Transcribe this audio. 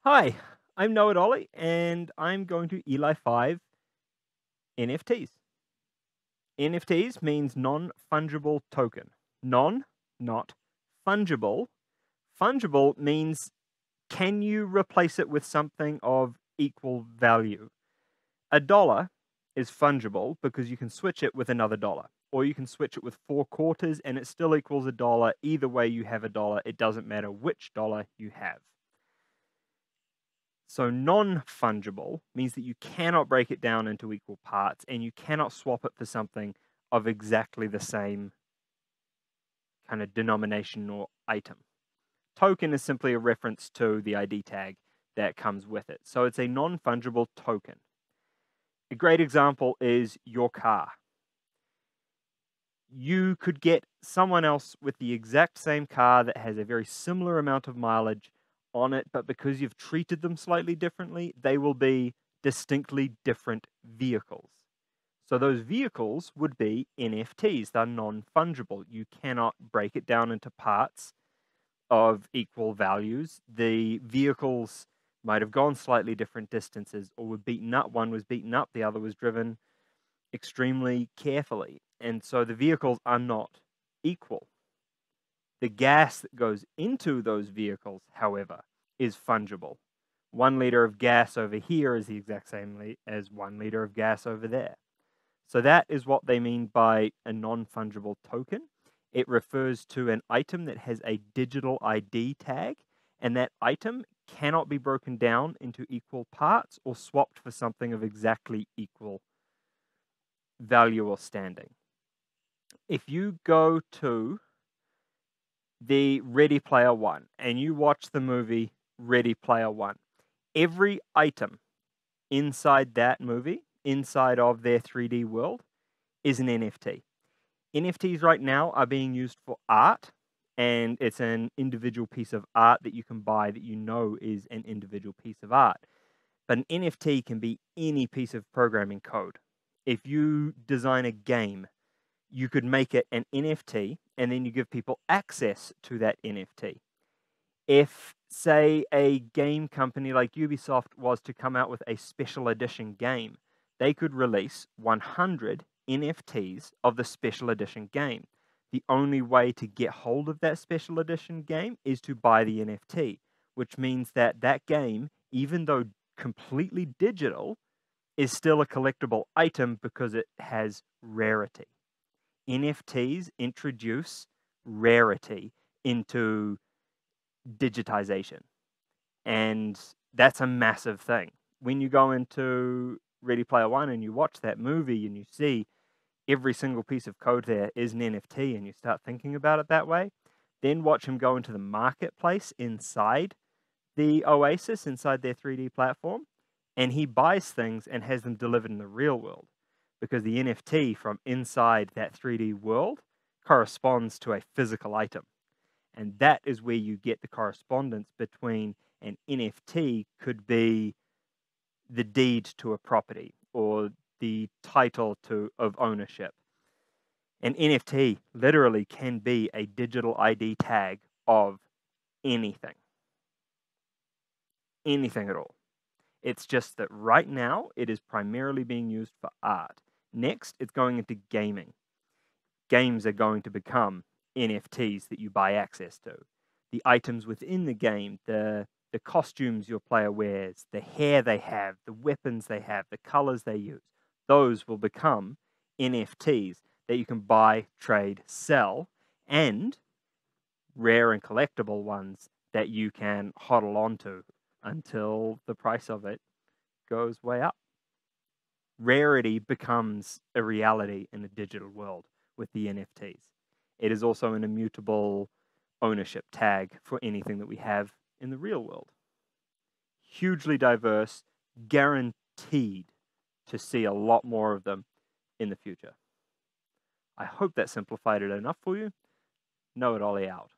Hi, I'm Olly, and I'm going to ELI5 NFTs. NFTs means non-fungible token. Non, not fungible. Fungible means can you replace it with something of equal value? A dollar is fungible because you can switch it with another dollar, or you can switch it with 4 quarters and it still equals a dollar. Either way, you have a dollar. It doesn't matter which dollar you have. So non-fungible means that you cannot break it down into equal parts and you cannot swap it for something of exactly the same kind of denomination or item. Token is simply a reference to the ID tag that comes with it. So it's a non-fungible token. A great example is your car. You could get someone else with the exact same car that has a very similar amount of mileage on it, but because you've treated them slightly differently, they will be distinctly different vehicles. So those vehicles would be NFTs. They're non-fungible. You cannot break it down into parts of equal values. The vehicles might have gone slightly different distances or were beaten up. One was beaten up, the other was driven extremely carefully. And so the vehicles are not equal. The gas that goes into those vehicles, however, is fungible. 1 liter of gas over here is the exact same as 1 liter of gas over there. So that is what they mean by a non-fungible token. It refers to an item that has a digital ID tag, and that item cannot be broken down into equal parts or swapped for something of exactly equal value or standing. If you go to the Ready Player One and you watch the movie Ready Player One, every item inside that movie, inside of their 3D world, is an NFT. NFTs right now are being used for art, and it's an individual piece of art that you can buy that you know is an individual piece of art. But an NFT can be any piece of programming code. If you design a game, you could make it an NFT and then you give people access to that NFT. If, say, a game company like Ubisoft was to come out with a special edition game, they could release 100 NFTs of the special edition game. The only way to get hold of that special edition game is to buy the NFT, which means that that game, even though completely digital, is still a collectible item because it has rarity. NFTs introduce rarity into digitization. And that's a massive thing. When you go into Ready Player One and you watch that movie and you see every single piece of code there is an NFT and you start thinking about it that way, then watch him go into the marketplace inside the Oasis, inside their 3D platform, and he buys things and has them delivered in the real world because the NFT from inside that 3D world corresponds to a physical item. And that is where you get the correspondence between an NFT could be the deed to a property or the title of ownership. An NFT literally can be a digital ID tag of anything. Anything at all. It's just that right now it is primarily being used for art. Next, it's going into gaming. Games are going to become NFTs that you buy access to. The items within the game, the costumes your player wears, the hair they have, the weapons they have, the colors they use, those will become NFTs that you can buy, trade, sell, and rare and collectible ones that you can hodl onto until the price of it goes way up. Rarity becomes a reality in the digital world with the NFTs. It is also an immutable ownership tag for anything that we have in the real world. Hugely diverse, guaranteed to see a lot more of them in the future. I hope that simplified it enough for you. Olly out.